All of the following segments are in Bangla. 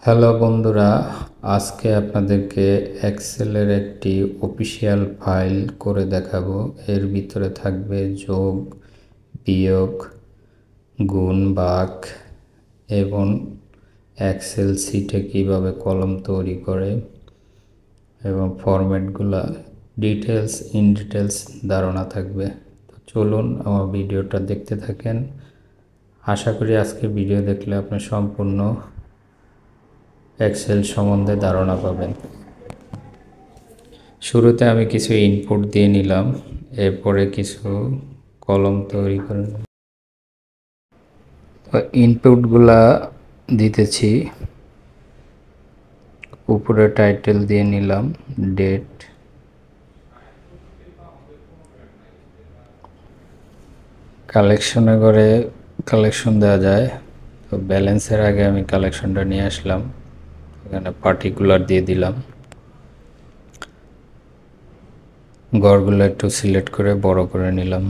হ্যালো বন্ধুরা, আজকে আপনাদেরকে এক্সেলের একটি অফিসিয়াল ফাইল করে দেখাবো। এর ভিতরে থাকবে যোগ, বিয়োগ, গুণ, ভাগ এবং এক্সেল শিটে কিভাবে কলম তৈরি করে এবং ফরম্যাটগুলা ইন ডিটেলস ধারণা থাকবে। তো চলুন আমার ভিডিওটা দেখতে থাকেন। আশা করি আজকে ভিডিও দেখলে আপনি সম্পূর্ণ এক্সেল সম্বন্ধে ধারণা পাবেন। শুরুতে আমি কিছু ইনপুট দিয়ে নিলাম, এরপরে কিছু কলম তৈরি করে নিলাম। ইনপুটগুলা দিতেছি, উপরে টাইটেল দিয়ে নিলাম ডেট, কালেকশনে করে কালেকশন দেওয়া যায়। তো ব্যালেন্সের আগে আমি কালেকশনটা নিয়ে আসলাম, এখানে পার্টিকুলার দিয়ে দিলাম। ঘরগুলো একটু সিলেক্ট করে বড় করে নিলাম।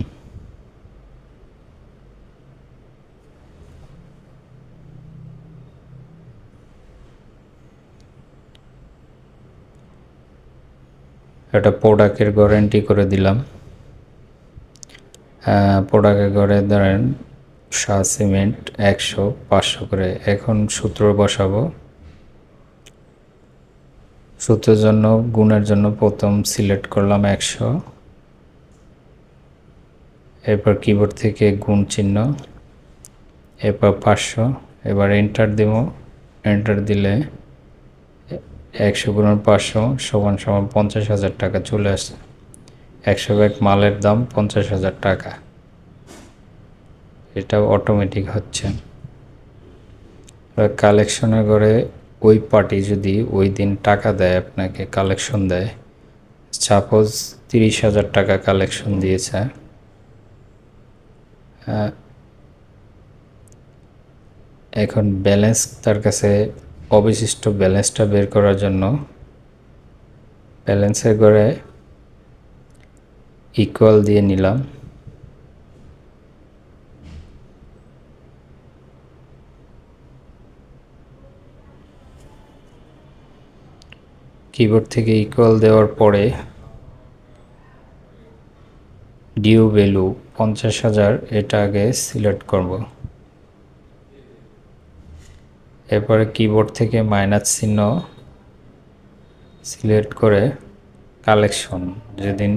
এটা প্রোডাক্টের ঘর এন্ট্রি করে দিলাম। প্রোডাক্টের ঘরে ধরেন শাহ সিমেন্ট 100, 500 করে। এখন সূত্র বসাবো। সূত্রের জন্য গুণের জন্য প্রথম সিলেক্ট করলাম 100, এরপর কিবোর্ড থেকে গুণ চিহ্ন, এরপর 500, এবার এন্টার দেব। এন্টার দিলে 100 গুণন 500 সমান সমান 50,000 টাকা চলে আসে। 100 ব্যাগ মালের দাম 50,000 টাকা। এটা অটোমেটিক হচ্ছে। কালেকশনের ঘরে ওই পার্টি যদি ওই দিন টাকা দেয়, আপনাকে কালেকশন দেয়, সাপোজ 30,000 টাকা কালেকশন দিয়েছে, এখন ব্যালেন্স তার কাছে অবশিষ্ট ব্যালেন্সটা বের করার জন্য ব্যালেন্সের ঘরে ইকুয়াল দিয়ে নিলাম। কিবোর্ড থেকে ইকুয়াল দেওয়ার পরে ডিউ ভ্যালু 50,000 এটা আগে সিলেক্ট করব। এরপরে কিবোর্ড থেকে মাইনাস চিহ্ন সিলেক্ট করে কালেকশন, যেদিন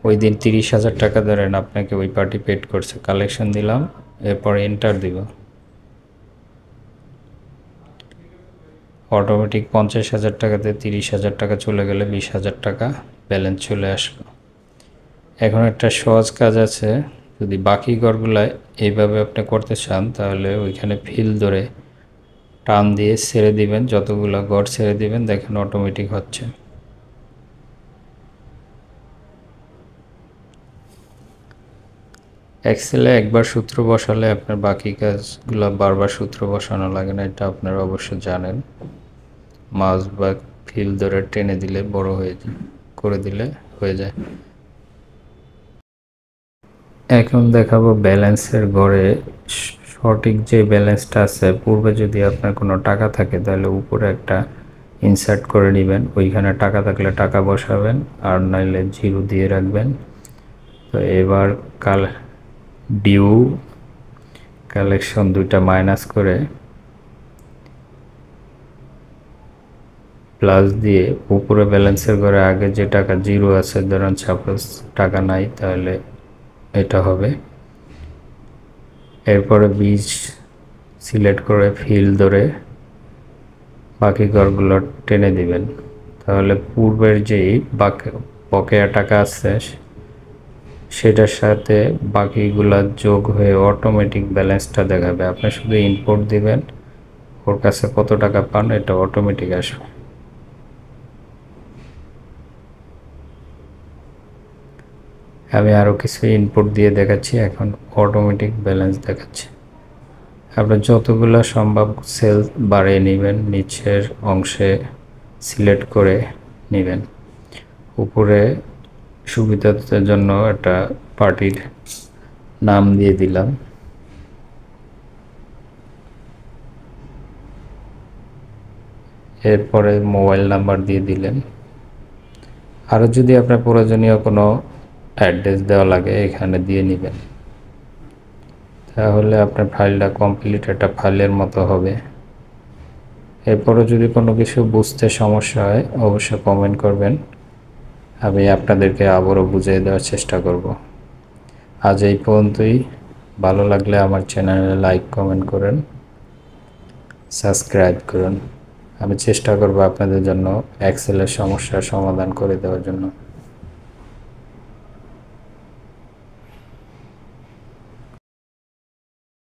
ওই দিন 30,000 টাকা ধরেন আপনাকে ওই পার্টি পেড করছে, কালেকশন দিলাম। এরপর এন্টার দিব। অটোমেটিক 50,000 টাকাতে 30,000 টাকা চলে গেলে 20,000 টাকা ব্যালেন্স চলে আসবে। এখন একটা সহজ কাজ আছে, যদি বাকি ঘরগুলায় এইভাবে আপনি করতে চান তাহলে ওইখানে ফিল ধরে টান দিয়ে ছেড়ে দিবেন। যতগুলো ঘর ছেড়ে দিবেন দেখেন অটোমেটিক হচ্ছে। এক্সেলে একবার সূত্র বসালে আপনার বাকি কাজগুলো বারবার সূত্র বসানো লাগে না, এটা আপনারা অবশ্য জানেন। মাউস বা ফিল ধরে টেনে দিলে বড় হয়ে যায়, করে দিলে হয়ে যায়। এখন দেখাবো ব্যালেন্সের ঘরে সঠিক যে ব্যালেন্সটা আছে। পূর্বে যদি আপনার কোনো টাকা থাকে তাহলে উপরে একটা ইনসার্ট করে নেবেন, ওইখানে টাকা থাকলে টাকা বসাবেন, আর নাইলে জিরো দিয়ে রাখবেন। তো এবার ডিউ কালেকশন দুইটা মাইনাস করে প্লাস দিয়ে উপরে ব্যালেন্সের ঘরে আগে যে টাকা জিরো আছে, ধরেন সাপোজ টাকা নাই, তাহলে এটা হবে। এরপরে 20 সিলেক্ট করে ফিল ধরে বাকি ঘরগুলো টেনে দিবেন, তাহলে পূর্বের যেই বকেয়া টাকা আছে সেটার সাথে বাকিগুলা যোগ হয়ে অটোমেটিক ব্যালেন্সটা দেখাবে। আপনি শুধু ইনপুট দিবেন, ওর কাছে কত টাকা পান এটা অটোমেটিক আসবে। আমি আরও কিছু ইনপুট দিয়ে দেখাচ্ছি, এখন অটোমেটিক ব্যালেন্স দেখাচ্ছে। আপনি যতগুলো সম্ভব সেল বাড়িয়ে নেবেন, নিচের অংশে সিলেক্ট করে নেবেন। উপরে সুবিধার জন্য একটা পার্টির নাম দিয়ে দিলাম। এরপরে মোবাইল নাম্বার দিয়ে দিলেন। আরও যদি আপনার প্রয়োজনীয় কোনো অ্যাড্রেস দেওয়া লাগে এখানে দিয়ে নেবেন, তাহলে আপনার ফাইলটা কমপ্লিট একটা ফাইলের মতো হবে। এরপরও যদি কোনো কিছু বুঝতে সমস্যা হয় অবশ্যই কমেন্ট করবেন, আমি আপনাদেরকে আবারও বুঝিয়ে দেওয়ার চেষ্টা করব। আজ এই পর্যন্তই। ভালো লাগলে আমার চ্যানেলে লাইক কমেন্ট করেন, সাবস্ক্রাইব করুন। আমি চেষ্টা করব আপনাদের জন্য এক্সেলের সমস্যার সমাধান করে দেওয়ার জন্য।